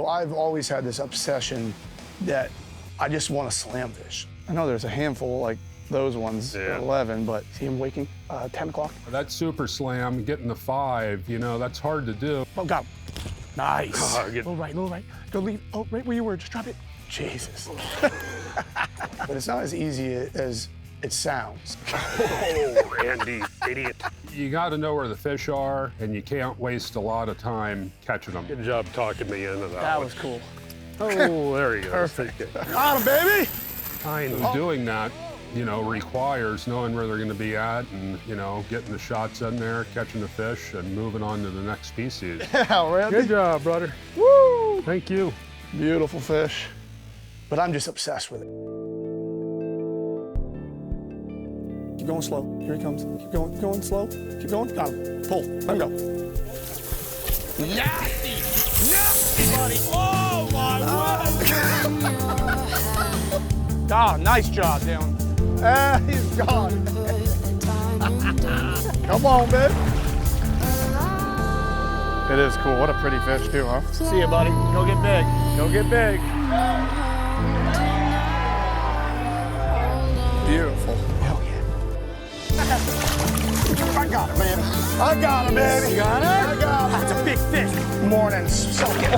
So I've always had this obsession that I just want to slam fish. I know there's a handful like those ones at 11, but see him waking 10 o'clock. That super slam, getting the 5, you know, that's hard to do. Oh, got him. Nice. Little right. Go leave. Oh, right where you were. Just drop it. Jesus. But it's not as easy as it sounds. Oh, Randy, idiot. You got to know where the fish are, and you can't waste a lot of time catching them. Good job talking me into that. That was cool. Oh, there he goes. Perfect. Got him, baby. And doing that, you know, requires knowing where they're going to be at and, you know, getting the shots in there, catching the fish, and moving on to the next species. Yeah, Randy. Good job, brother. Woo! Thank you. Beautiful fish. But I'm just obsessed with it. Keep going slow. Here he comes. Keep going slow. Keep going. Got him. Pull. Let him go. Nasty! Nasty, buddy! Oh, my word! Ah, nice job, Dylan. He's gone. Come on, babe. It is cool. What a pretty fish, too, huh? See you, buddy. Go get big. Go get big. Beautiful. Hell yeah. I got it, man. I got it, baby. You got it? I got it. That's a big fish. Morning, soak it.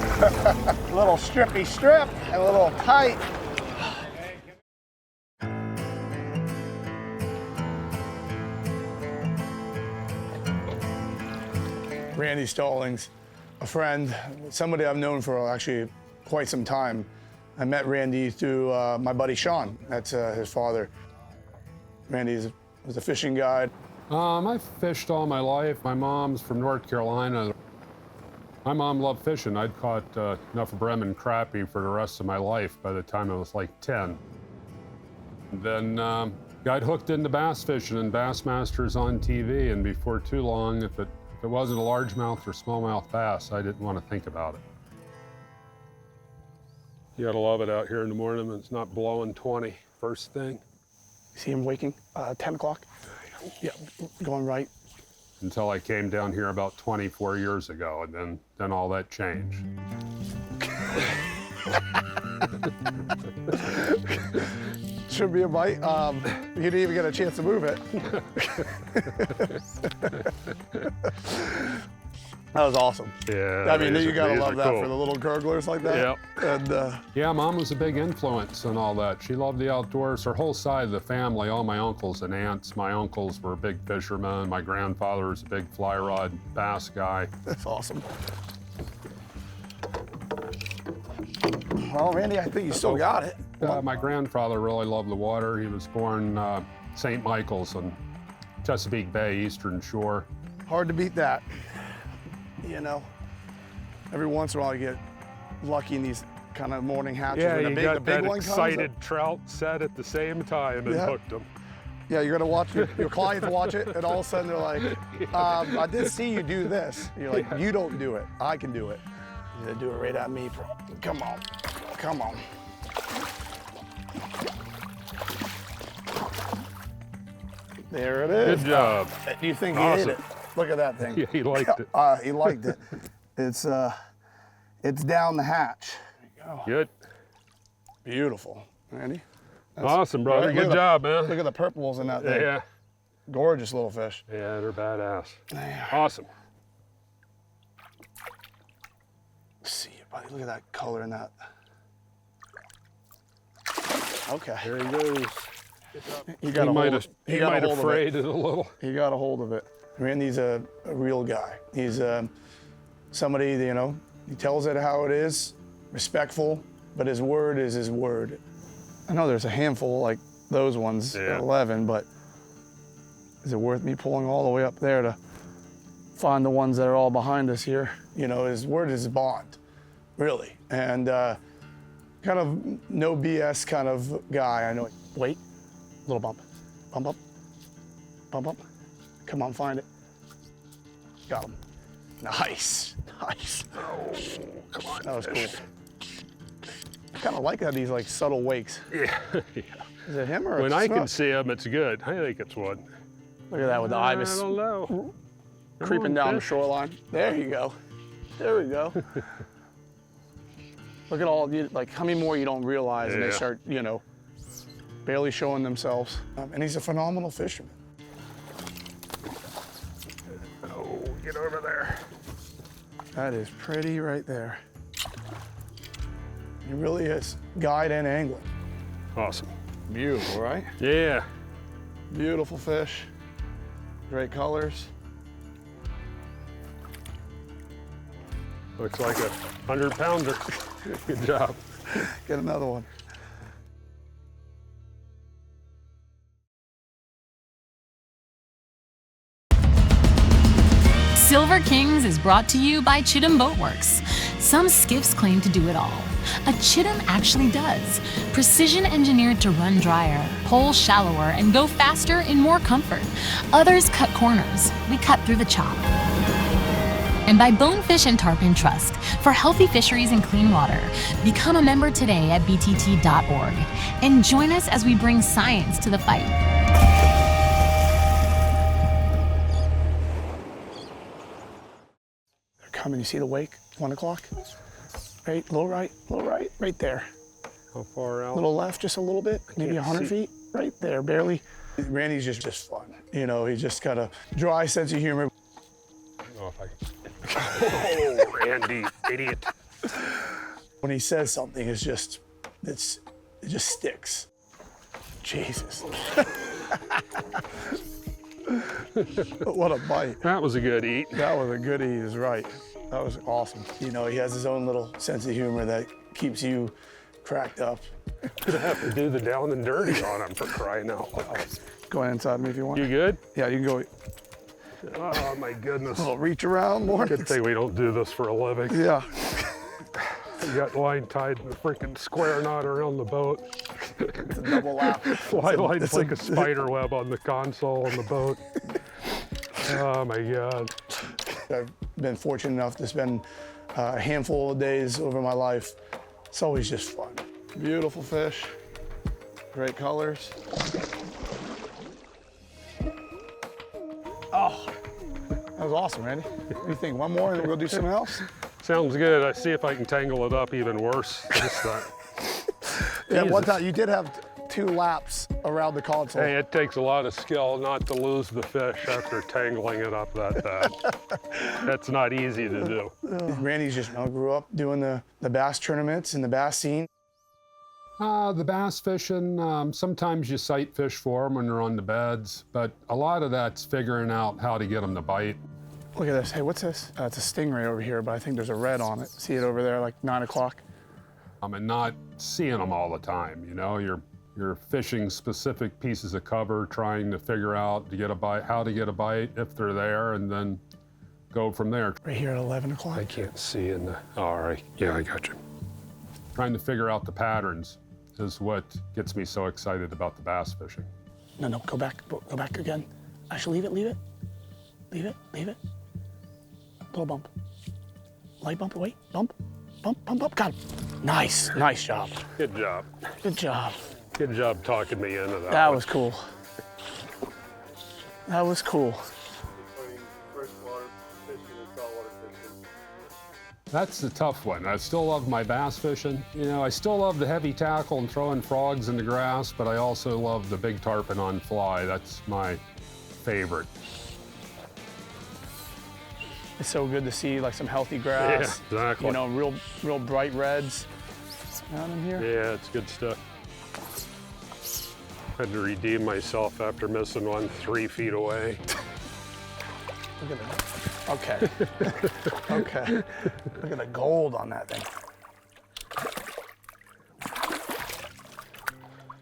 A little strippy strip, a little tight. Randy Stallings, a friend, somebody I've known for actually quite some time. I met Randy through my buddy Sean. That's his father. Randy was a fishing guide. I fished all my life. My mom's from North Carolina. My mom loved fishing. I'd caught enough brim and crappie for the rest of my life by the time I was like 10. Then got hooked into bass fishing and Bassmasters on TV, and before too long, if it wasn't a largemouth or smallmouth bass, I didn't want to think about it. You gotta love it out here in the morning when it's not blowing 20 first thing. See him waking 10 o'clock? Yeah, going right. Until I came down here about 24 years ago, and then all that changed. Should be a bite. He didn't even get a chance to move it. That was awesome. Yeah. I mean, you gotta love that cool. for the little gurglers like that. Yep. And Yeah, Mom was a big influence and all that. She loved the outdoors. Her whole side of the family, all my uncles and aunts. My uncles were big fishermen. My grandfather was a big fly rod bass guy. that's awesome. Well, Randy, I think you still got it. My grandfather really loved the water. He was born St. Michael's on Chesapeake Bay, Eastern Shore. Hard to beat that. You know, every once in a while you get lucky in these kind of morning hatches. Yeah, when you the got big that one comes excited trout set at the same time and Yeah. hooked them. Yeah, you're gonna watch your clients watch it, and all of a sudden they're like, I did see you do this. You're like, you don't do it. I can do it. You gotta do it right at me, bro. Come on. Come on. There it is. Good job. You think he Awesome. ate it? Look at that thing. Yeah, he liked it. He liked it. It's down the hatch. Good. Beautiful, Randy. Awesome, brother. Right, Good job, man. Look at the purples in that thing. Yeah. Gorgeous little fish. Yeah, they're badass. There. Awesome. See you, buddy. Look at that color in that. Okay. There he goes. He got He a might hold have of, he got a hold of it. frayed it a little. He got a hold of it. Randy's a real guy. He's somebody, you know, he tells it how it is, respectful, but his word is his word. I know there's a handful like those ones at 11, but is it worth me pulling all the way up there to find the ones that are all behind us here? You know, his word is his bond, really. And kind of no BS kind of guy. I know. Wait, little bump, bump up, bump up. Come on, find it. Got him. Nice, nice. Oh, come on. That was cool. I kind of like how these like subtle wakes. Yeah. Is it him or When it's I can not? see him, it's good. I think it's one. Look at that with the ibis I don't know. creeping Come on, down the fish. shoreline. There you go. There we go. Look at all, like how many more you don't realize and they start, you know, barely showing themselves. And he's a phenomenal fisherman. Oh, get over there. That is pretty right there. He really is guide and angler. Awesome. Beautiful, right? Yeah. Beautiful fish. Great colors. Looks like a 100-pounder. Good job. Get another one. Silver Kings is brought to you by Chidim Boat Works. Some skiffs claim to do it all. A Chidim actually does. Precision engineered to run drier, pull shallower, and go faster in more comfort. Others cut corners. We cut through the chop. And by Bonefish and Tarpon Trust for healthy fisheries and clean water. Become a member today at btt.org and join us as we bring science to the fight. They're coming. You see the wake? 1 o'clock? Right, low right, right there. How far out? Little left, just a little bit, maybe 100 feet. Right there, barely. Randy's just fun. You know, he's just got a dry sense of humor. Oh, if I can. Oh, Randy, idiot. When he says something, it just sticks. Jesus. What a bite. That was a good eat. That was a good eat, is right. That was awesome. You know, he has his own little sense of humor that keeps cracked up. Gonna have to do the down and dirty on him for crying out loud. Go inside me if you want. You good? Yeah, you can go. Oh my goodness. A little reach around more. Good thing we don't do this for a living. Yeah. You got line tied in a freaking square knot around the boat. It's a double lap. Fly line's like a spider web on the console on the boat. Oh my God. I've been fortunate enough to spend a handful of days over my life. It's always just fun. Beautiful fish, great colors. Oh, that was awesome, Randy. What do you think? One more and we'll do something else? Sounds good. I see if I can tangle it up even worse. Just that. Yeah, one Jesus. time you did have 2 laps around the console. Hey, it takes a lot of skill not to lose the fish after tangling it up that bad. That's not easy to do. Randy's just grew up doing the bass tournaments and the bass scene. The bass fishing, sometimes you sight fish for them when they're on the beds, but a lot of that's figuring out how to get them to bite. Look at this. Hey, what's this? It's a stingray over here, but I think there's a red on it. See it over there, like 9 o'clock? And not seeing them all the time, you know? You're fishing specific pieces of cover, trying to figure out to get a bite, how to get a bite if they're there, and then go from there. Right here at 11 o'clock. I can't see in the, all right, yeah, I got you. Trying to figure out the patterns is what gets me so excited about the bass fishing. No, go back again. Actually, leave it. Leave it. Little bump. Light bump, wait, bump. Got it. Nice job. Good job. Good job. Good job talking me into that. That one. was cool. That was cool. That's the tough one. I still love my bass fishing. You know, I still love the heavy tackle and throwing frogs in the grass, but I also love the big tarpon on fly. That's my favorite. It's so good to see like some healthy grass. Yeah, exactly. You know, real bright reds down in here. Yeah, it's good stuff. Had to redeem myself after missing one 3 feet away. Look at that. Okay. Okay. Look at the gold on that thing.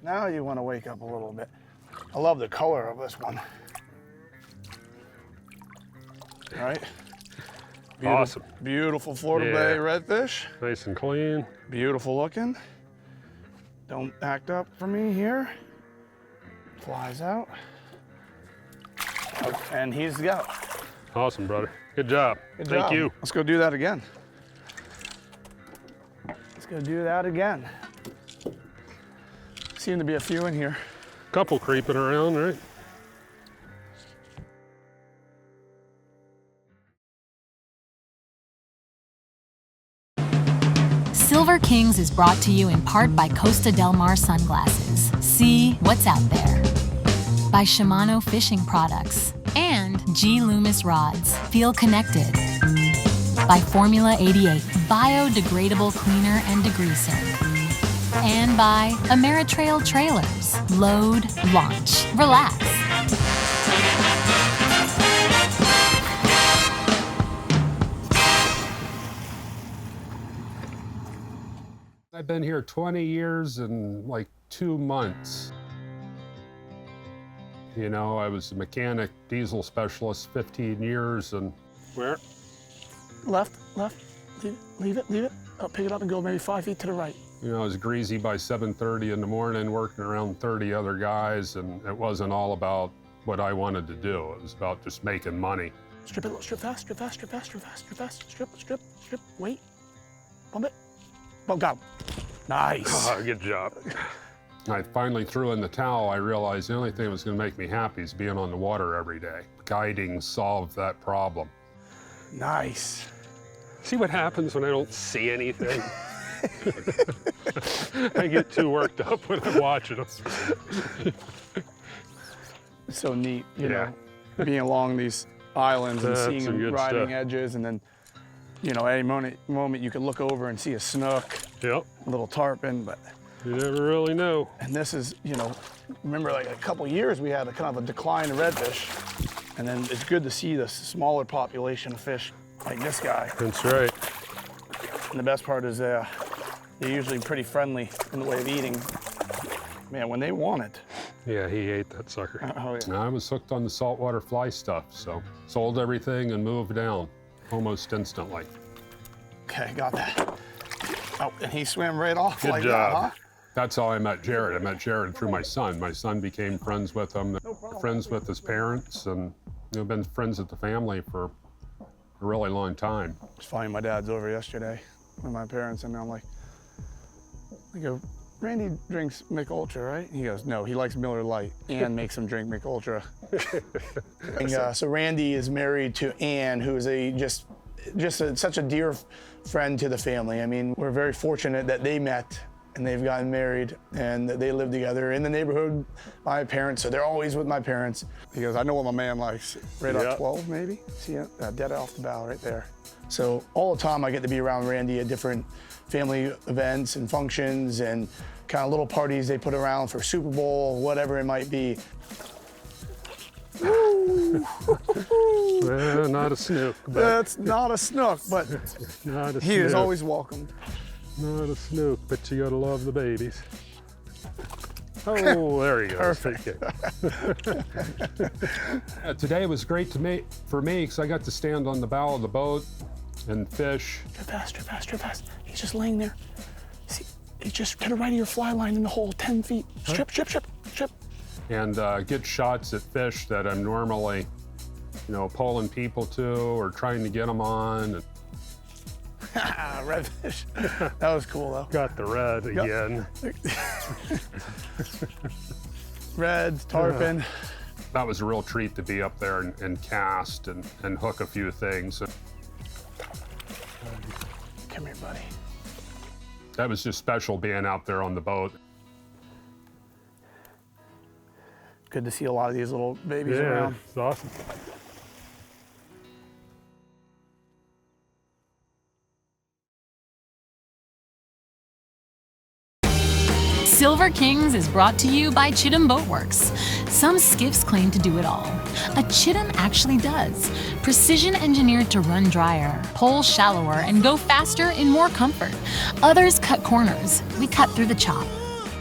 Now you want to wake up a little bit. I love the color of this one. All right. Awesome. Beautiful Florida Yeah. Bay redfish. Nice and clean. Beautiful looking. Don't act up for me here. Flies out. Oh, and he's got. Awesome, brother. Good job. Good Thank job. you. Let's go do that again. Seem to be a few in here. Couple creeping around, right? Silver Kings is brought to you in part by Costa Del Mar Sunglasses. See what's out there. By Shimano Fishing Products and G. Loomis Rods. Feel connected. By Formula 88, biodegradable cleaner and degreaser. And by Ameritrail Trailers. Load, launch, relax. I've been here 20 years and like 2 months. You know, I was a mechanic, diesel specialist, 15 years, and Where? Left. Leave it. Oh, pick it up and go maybe 5 feet to the right. you know, I was greasy by 7:30 in the morning, working around 30 other guys, and it wasn't all about what I wanted to do. It was about just making money. Strip it, strip fast, strip fast, wait. Bump it. Oh, got him. Nice. Oh, good job. I finally threw in the towel. I realized the only thing that was going to make me happy is being on the water every day. Guiding solved that problem. Nice. See what happens when I don't see anything? I get too worked up when I'm watching them. It's so neat, you know, being along these islands and That's seeing some them good riding stuff. edges, and then, you know, at any moment you could look over and see a snook, Yep. a little tarpon, but. You never really know. And this is, you know, remember like a couple years we had a kind of a decline in redfish, and then it's good to see the smaller population of fish like this guy. That's right. And the best part is they're usually pretty friendly in the way of eating. Man, when they want it. Yeah, he ate that sucker. Oh yeah. And I was hooked on the saltwater fly stuff, so sold everything and moved down almost instantly. Okay, got that. Oh, and he swam right off Good like job. that, huh? That's how I met Jared. I met Jared through my son. My son became friends with him, friends with his parents, and been friends with the family for a really long time. It's funny, my dad's over yesterday with my parents, and I'm like, I go, Randy drinks Mick Ultra, right? He goes, no, he likes Miller Lite and makes him drink Mick Ultra. And, so Randy is married to Ann, who is such a dear friend to the family. I mean, we're very fortunate that they met and they've gotten married and that they live together in the neighborhood. My parents, so they're always with my parents. He goes, I know what my man likes. Right Yeah. up 12, maybe? See it? Dead off the bow right there. So all the time I get to be around Randy at different family events and functions and kind of little parties they put around for Super Bowl, whatever it might be. Well, not a snook, but That's not a snook, but not a he is snook. always welcomed. Not a snook, but you gotta love the babies. Oh, there he goes. Perfect. Yeah, today was great for me because I got to stand on the bow of the boat and fish. Strip fast. He's just laying there. See, he's just to the right of your fly line in the hole, 10 feet. Strip. And get shots at fish that I'm normally, pulling people to or trying to get them on. Redfish. That was cool though. Got the red again. Reds, tarpon. That was a real treat to be up there and cast and hook a few things. Come here, buddy. That was just special being out there on the boat. Good to see a lot of these little babies Yeah, around. it's awesome. Silver Kings is brought to you by Chidim Boatworks. Some skiffs claim to do it all. A Chidim actually does. Precision engineered to run drier, pull shallower, and go faster in more comfort. Others cut corners. We cut through the chop.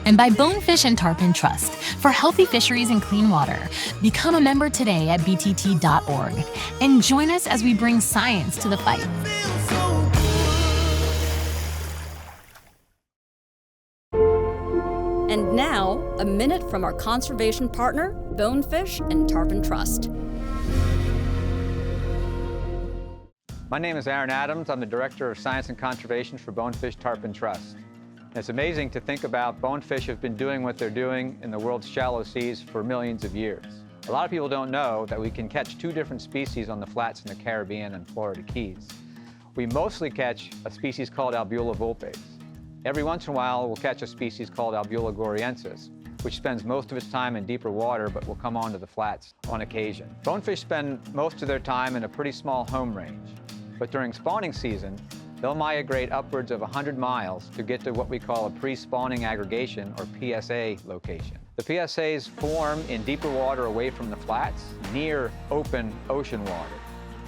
And by Bonefish and Tarpon Trust. For healthy fisheries and clean water, become a member today at btt.org. And join us as we bring science to the fight. And now, a minute from our conservation partner, Bonefish and Tarpon Trust. My name is Aaron Adams. I'm the Director of Science and Conservation for Bonefish Tarpon Trust. And it's amazing to think about bonefish have been doing what they're doing in the world's shallow seas for millions of years. A lot of people don't know that we can catch 2 different species on the flats in the Caribbean and Florida Keys. We mostly catch a species called Albula vulpes. Every once in a while, we'll catch a species called Albula goriensis, which spends most of its time in deeper water but will come onto the flats on occasion. Bonefish spend most of their time in a pretty small home range, but during spawning season, they'll migrate upwards of 100 miles to get to what we call a pre-spawning aggregation, or PSA, location. The PSAs form in deeper water away from the flats, near open ocean water.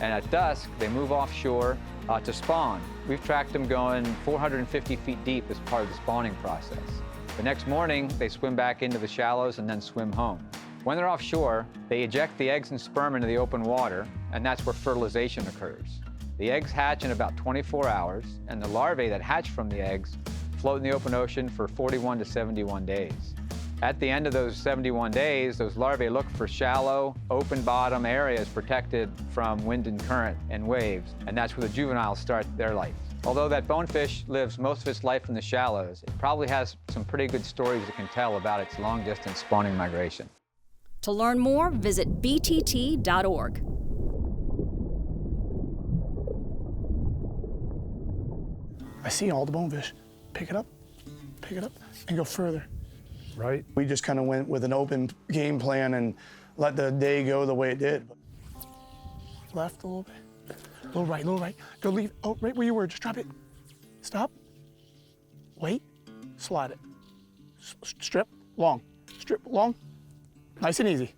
And at dusk, they move offshore to spawn. We've tracked them going 450 feet deep as part of the spawning process. The next morning, they swim back into the shallows and then swim home. When they're offshore, they eject the eggs and sperm into the open water, and that's where fertilization occurs. The eggs hatch in about 24 hours, and the larvae that hatch from the eggs float in the open ocean for 41 to 71 days. At the end of those 71 days, those larvae look for shallow, open bottom areas protected from wind and current and waves, and that's where the juveniles start their life. Although that bonefish lives most of its life in the shallows, it probably has some pretty good stories it can tell about its long-distance spawning migration. To learn more, visit btt.org. I see all the bonefish. Pick it up, and go further. Right? We just kind of went with an open game plan and let the day go the way it did. Left a little bit, a little right. Go leave, oh, right where you were, just drop it. Stop, wait, slide it. Strip, long, nice and easy.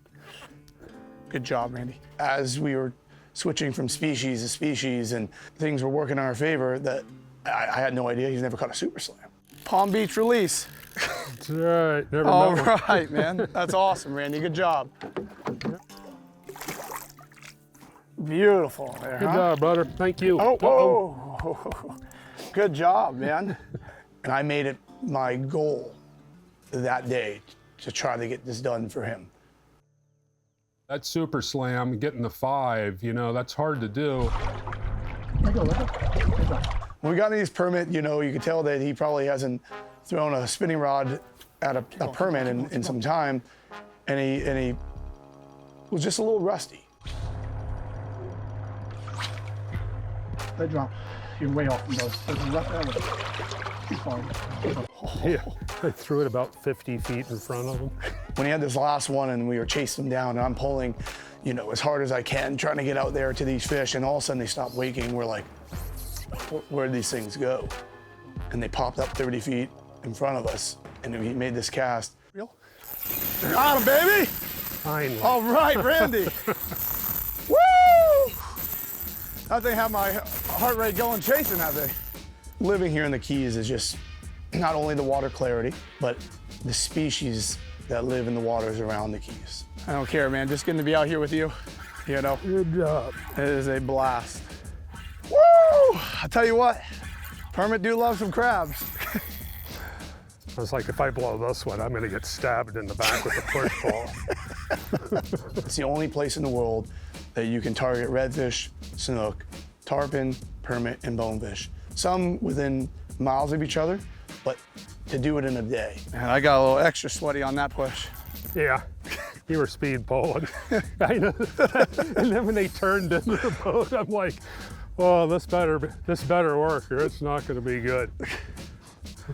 Good job, Randy. As we were switching from species to species and things were working in our favor, that I had no idea he's never caught a super slam. Palm Beach release. That's right. Never All met one. right, man. That's awesome, Randy. Good job. Beautiful there, Good huh? job, brother. Thank you. Oh, whoa. Good job, man. And I made it my goal that day to try to get this done for him. That super slam, getting the 5, you know, that's hard to do. When we got in his permit, you know, you could tell that he probably hasn't thrown a spinning rod at a permit in some time, and he was just a little rusty. Let drop. You're way off from those. Too far. Yeah, I threw it about 50 feet in front of him. When he had this last one and we were chasing him down, and I'm pulling, you know, as hard as I can, trying to get out there to these fish, and all of a sudden they stopped waking. We're like, where'd these things go? And they popped up 30 feet in front of us, and he made this cast. Real? Got him, baby! Finally. All right, Randy. Woo! That thing had my heart rate going chasing that thing. Living here in the Keys is just not only the water clarity, but the species that live in the waters around the Keys. I don't care, man. Just getting to be out here with you, you know. Good job. It is a blast. Woo! I tell you what, Permit do love some crabs. I was like, if I blow this one, I'm gonna get stabbed in the back with a push ball. It's the only place in the world that you can target redfish, snook, tarpon, permit, and bonefish. Some within miles of each other, but to do it in a day. And I got a little extra sweaty on that push. Yeah, you were speed pulling. I know. And then when they turned into the boat, I'm like, oh, this better work, or it's not gonna be good.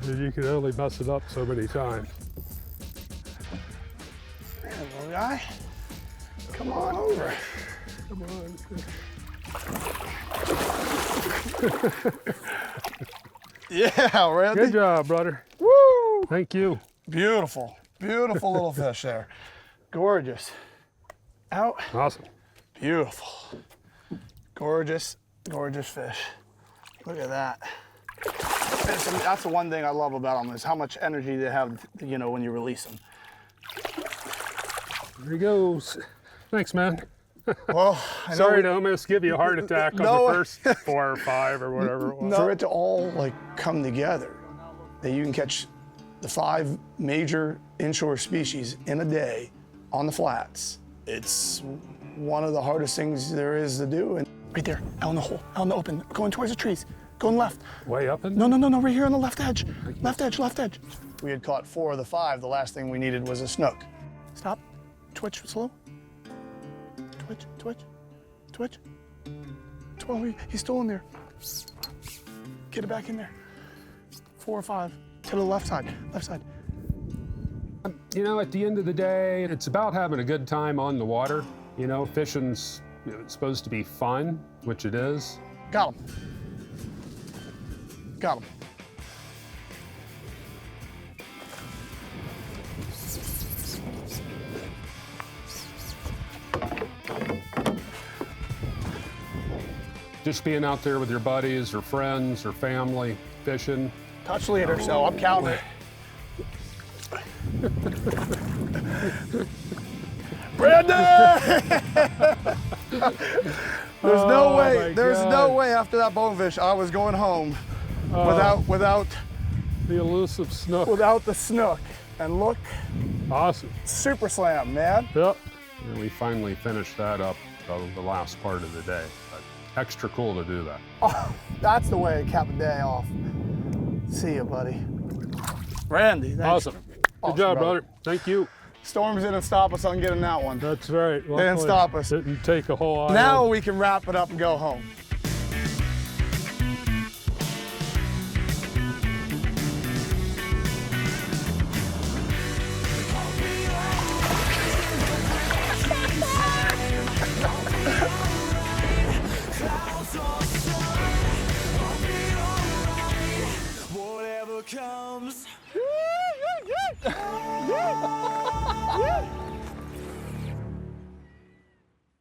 You can only mess it up so many times. There, little guy. Come on over. Come on. Yeah, Randy. Good job, brother. Woo! Thank you. Beautiful, beautiful little fish there. Gorgeous. Out. Awesome. Beautiful. Gorgeous, gorgeous fish. Look at that. That's the one thing I love about them is how much energy they have, you know, when you release them. There he goes. Thanks, man. Well, I know Sorry to almost give you a heart attack on No. the first 4 or 5 or whatever it was. for it to all like come together, that you can catch the 5 major inshore species in a day on the flats. It's one of the hardest things there is to do. And right there, out in the hole, out in the open, going towards the trees, going left. Way up in No, right here on the left edge. Left edge. We had caught 4 of the 5. The last thing we needed was a snook. Stop, twitch slow. Twitch. Oh, he's still in there. Get it back in there. 4 or 5. To the left side, left side. You know, at the end of the day, it's about having a good time on the water. You know, fishing's supposed to be fun, which it is. Got him. Got him. Just being out there with your buddies or friends or family, fishing. Touch leader, so I'm counting it. Brandon! There's no way. There's no way after that bonefish I was going home without The elusive snook. without the snook. And look, Awesome. super slam, man. Yep. And we finally finished that up the last part of the day. But extra cool to do that. Oh, that's the way to cap a day off. See you, buddy. Randy, thanks. Awesome. Good job, brother. Thank you. Storms didn't stop us on getting that one. That's right. They didn't stop us. Didn't take a whole eye. Now we can wrap it up and go home.